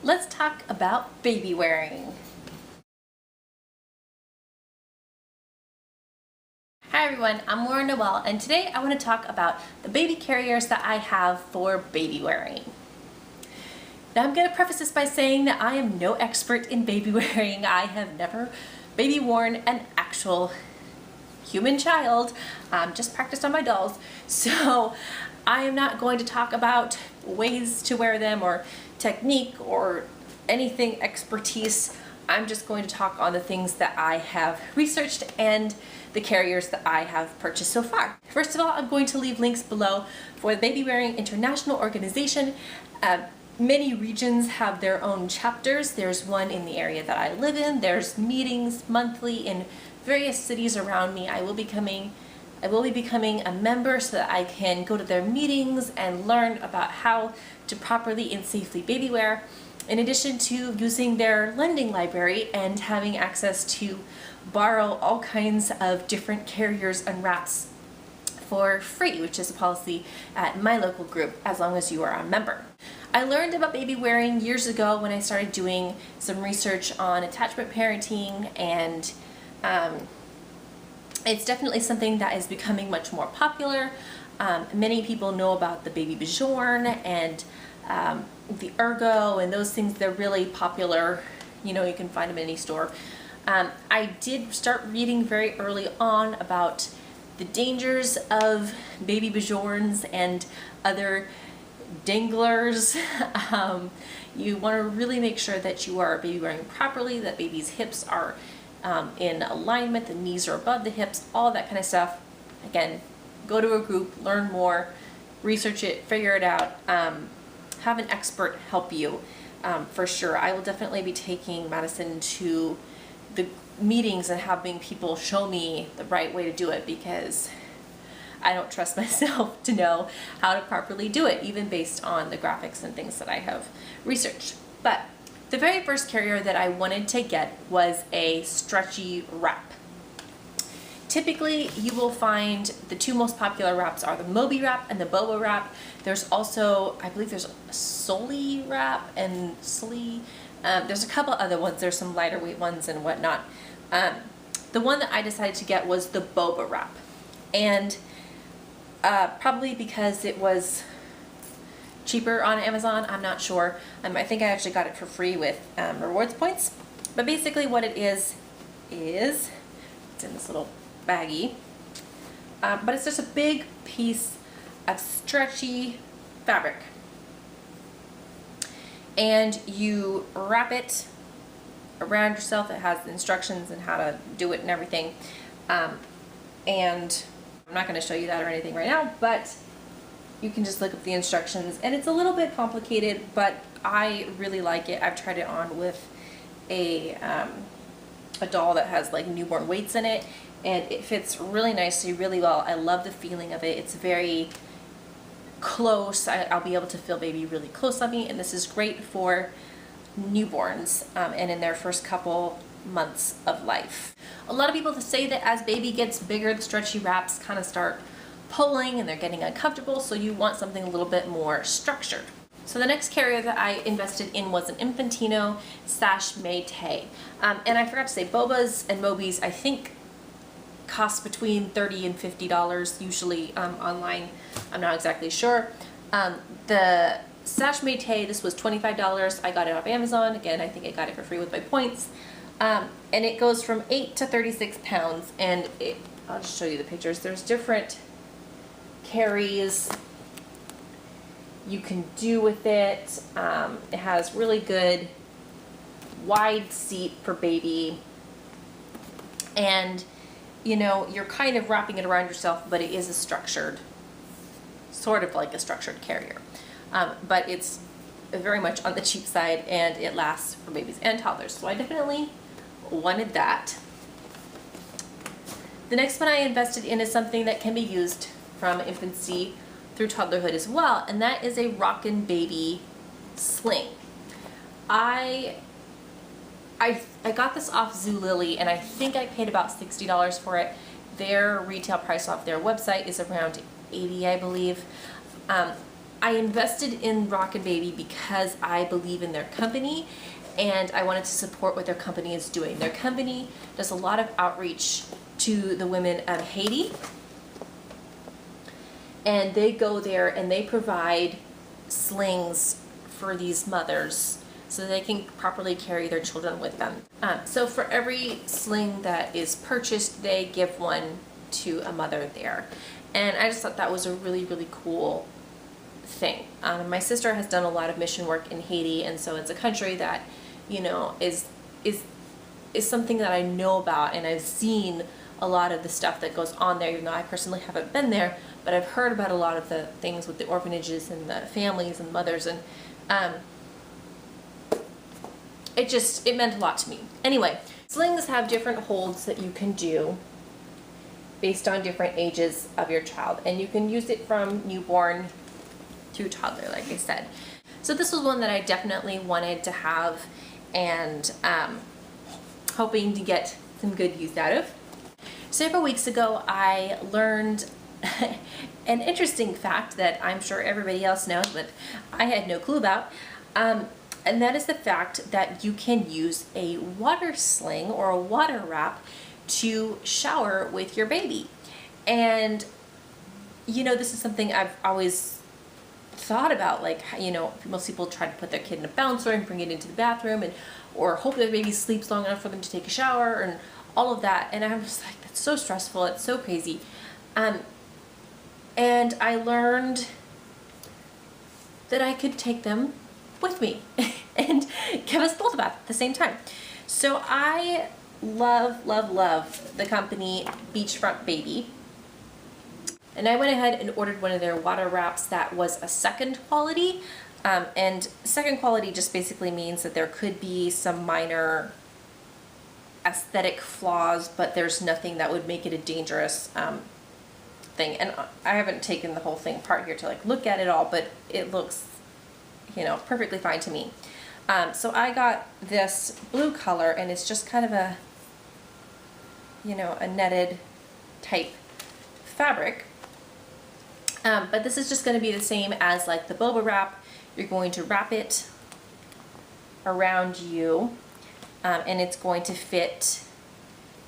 let's talk about baby wearing. Hi everyone, I'm Noelle, and today I want to talk about the baby carriers that I have for baby wearing. Now I'm going to preface this by saying that I am no expert in baby wearing. I have never baby worn an actual human child, just practiced on my dolls. So I am not going to talk about ways to wear them or technique or anything expertise. I'm just going to talk on the things that I have researched and the carriers that I have purchased so far. First of all, I'm going to leave links below for the Baby Wearing International Organization. Many regions have their own chapters. There's one in the area that I live in. There's meetings monthly in various cities around me. I will be becoming a member so that I can go to their meetings and learn about how to properly and safely baby wear, in addition to using their lending library and having access to borrow all kinds of different carriers and wraps for free, which is a policy at my local group as long as you are a member. I learned about baby wearing years ago when I started doing some research on attachment parenting, and it's definitely something that is becoming much more popular. Many people know about the BabyWearing and the Ergo and those things. They're really popular. You know, you can find them in any store. I did start reading very early on about the dangers of BabyWearings and other danglers. You want to really make sure that you are baby wearing properly, that baby's hips are in alignment, the knees are above the hips, all that kind of stuff. Again, go to a group, learn more, research it, figure it out, have an expert help you for sure. I will definitely be taking Madison to the meetings and having people show me the right way to do it, because I don't trust myself to know how to properly do it, even based on the graphics and things that I have researched. But the very first carrier that I wanted to get was a stretchy wrap. Typically, you will find the two most popular wraps are the Moby Wrap and the Boba Wrap. There's also, I believe there's a Soli Wrap and Soli. There's a couple other ones. There's some lighter weight ones and whatnot. The one that I decided to get was the Boba Wrap. And probably because it was cheaper on Amazon, I'm not sure. I think I actually got it for free with rewards points. But basically what it is it's in this little baggie. But it's just a big piece of stretchy fabric. And you wrap it around yourself. It has instructions on how to do it and everything. And I'm not going to show you that or anything right now, but you can just look up the instructions, and it's a little bit complicated, but I really like it. I've tried it on with a doll that has like newborn weights in it, and it fits really nicely, really well. I love the feeling of it. It's very close. I'll be able to feel baby really close on me, and this is great for newborns and in their first couple months of life. A lot of people say that as baby gets bigger, the stretchy wraps kind of start pulling and they're getting uncomfortable, so you want something a little bit more structured. So the next carrier that I invested in was an Infantino Sash Maytay. And I forgot to say, Bobas and Mobies I think cost between $30 and $50 usually online. I'm not exactly sure. The Sash Maytay, this was $25. I got it off Amazon. Again, I think I got it for free with my points. And it goes from 8 to 36 pounds. And I'll just show you the pictures. There's different carries you can do with it. It has really good wide seat for baby. And you know, you're kind of wrapping it around yourself, but it is a structured, sort of like a structured carrier. But it's very much on the cheap side, and it lasts for babies and toddlers. So I definitely wanted that. The next one I invested in is something that can be used from infancy through toddlerhood as well, and that is a Rockin' Baby sling. I got this off Zulily, and I think I paid about $60 for it. Their retail price off their website is around $80, I believe. I invested in Rockin' Baby because I believe in their company and I wanted to support what their company is doing. Their company does a lot of outreach to the women of Haiti, and they go there and they provide slings for these mothers so they can properly carry their children with them. So for every sling that is purchased, they give one to a mother there. And I just thought that was a really, really cool thing. My sister has done a lot of mission work in Haiti, and so it's a country that, you know, is something that I know about, and I've seen a lot of the stuff that goes on there, even though I personally haven't been there, but I've heard about a lot of the things with the orphanages and the families and mothers, and it meant a lot to me. Anyway, slings have different holds that you can do based on different ages of your child, and you can use it from newborn to toddler, like I said. So this was one that I definitely wanted to have, and hoping to get some good use out of. Several weeks ago, I learned an interesting fact that I'm sure everybody else knows, but I had no clue about. And that is the fact that you can use a water sling or a water wrap to shower with your baby. And, you know, this is something I've always thought about, like, you know, most people try to put their kid in a bouncer and bring it into the bathroom, and or hope their baby sleeps long enough for them to take a shower and all of that. And I was like, that's so stressful, it's so crazy. And I learned that I could take them with me and give us both a bath at the same time. So I love, love, love the company Beachfront Baby. And I went ahead and ordered one of their water wraps that was a second quality. And second quality just basically means that there could be some minor aesthetic flaws, but there's nothing that would make it a dangerous thing. And I haven't taken the whole thing apart here to like look at it all, but it looks, you know, perfectly fine to me. So I got this blue color, and it's just kind of a, you know, a netted type fabric. But this is just going to be the same as like the Boba Wrap. You're going to wrap it around you, and it's going to fit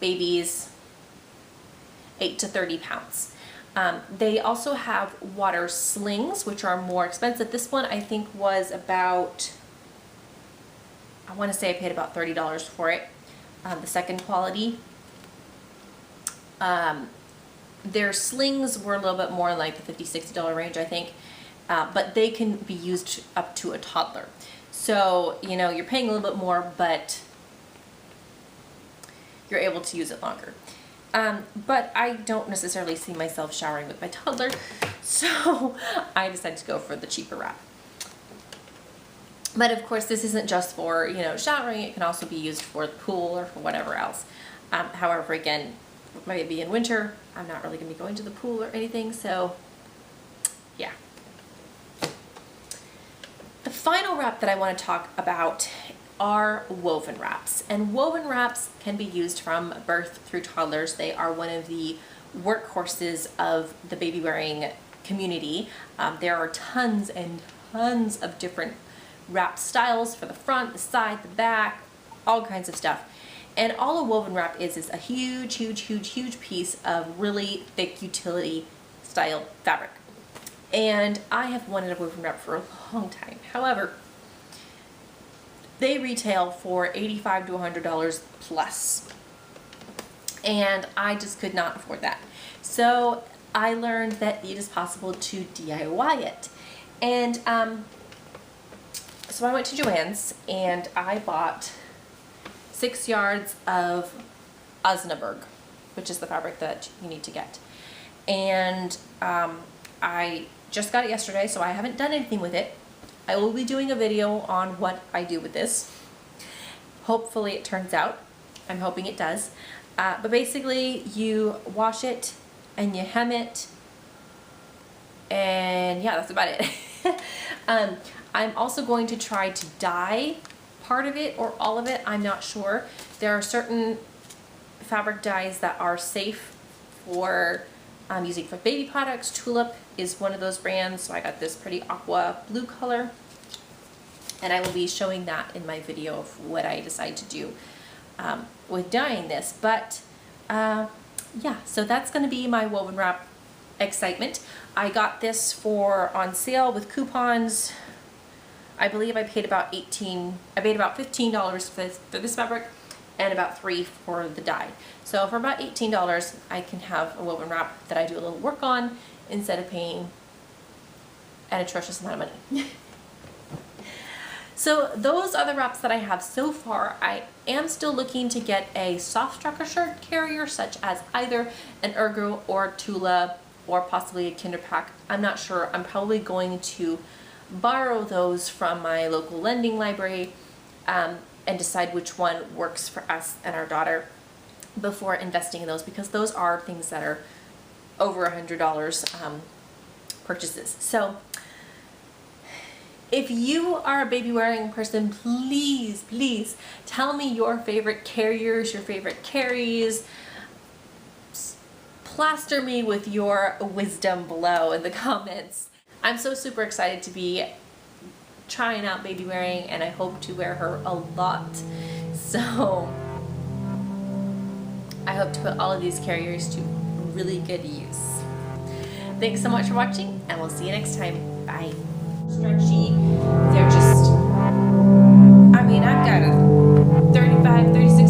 babies 8 to 30 pounds. They also have water slings, which are more expensive. This one I think was about, I want to say I paid about $30 for it, the second quality. Their slings were a little bit more like the $50, $60 range, I think, but they can be used up to a toddler. So, you know, you're paying a little bit more, but you're able to use it longer. But I don't necessarily see myself showering with my toddler, so I decided to go for the cheaper wrap. But of course, this isn't just for, you know, showering. It can also be used for the pool or for whatever else. However, again, with my baby in winter, I'm not really going to be going to the pool or anything, so yeah. The final wrap that I want to talk about are woven wraps. And woven wraps can be used from birth through toddlers. They are one of the workhorses of the baby wearing community. There are tons and tons of different wrap styles for the front, the side, the back, all kinds of stuff. And all a woven wrap is a huge, huge, huge, huge piece of really thick utility style fabric. And I have wanted a woven wrap for a long time. However, they retail for $85 to $100 plus. And I just could not afford that. So I learned that it is possible to DIY it. And so I went to Joann's and I bought 6 yards of Osnaburg, which is the fabric that you need to get. And I just got it yesterday, so I haven't done anything with it. I will be doing a video on what I do with this. Hopefully it turns out. I'm hoping it does. But basically you wash it and you hem it, and yeah, that's about it. I'm also going to try to dye part of it or all of it. I'm not sure. There are certain fabric dyes that are safe for I'm using for baby products. Tulip is one of those brands, so I got this pretty aqua blue color. And I will be showing that in my video of what I decide to do with dyeing this. But yeah, so that's going to be my woven wrap excitement. I got this on sale with coupons. I believe I paid about $15 for this fabric and about $3 for the dye. So for about $18 I can have a woven wrap that I do a little work on instead of paying an atrocious amount of money. So those are the wraps that I have so far. I am still looking to get a soft structure shirt carrier, such as either an Ergo or Tula or possibly a Kinder Pack. I'm not sure. I'm probably going to borrow those from my local lending library and decide which one works for us and our daughter before investing in those, because those are things that are over $100 purchases. So if you are a baby wearing person, please tell me your favorite carriers, your favorite carries. Plaster me with your wisdom below in the comments. I'm so super excited to be trying out baby wearing, and I hope to wear her a lot. So I hope to put all of these carriers to really good use. Thanks so much for watching, and we'll see you next time. Bye. Stretchy, they're just, I mean, I've got a 35, 36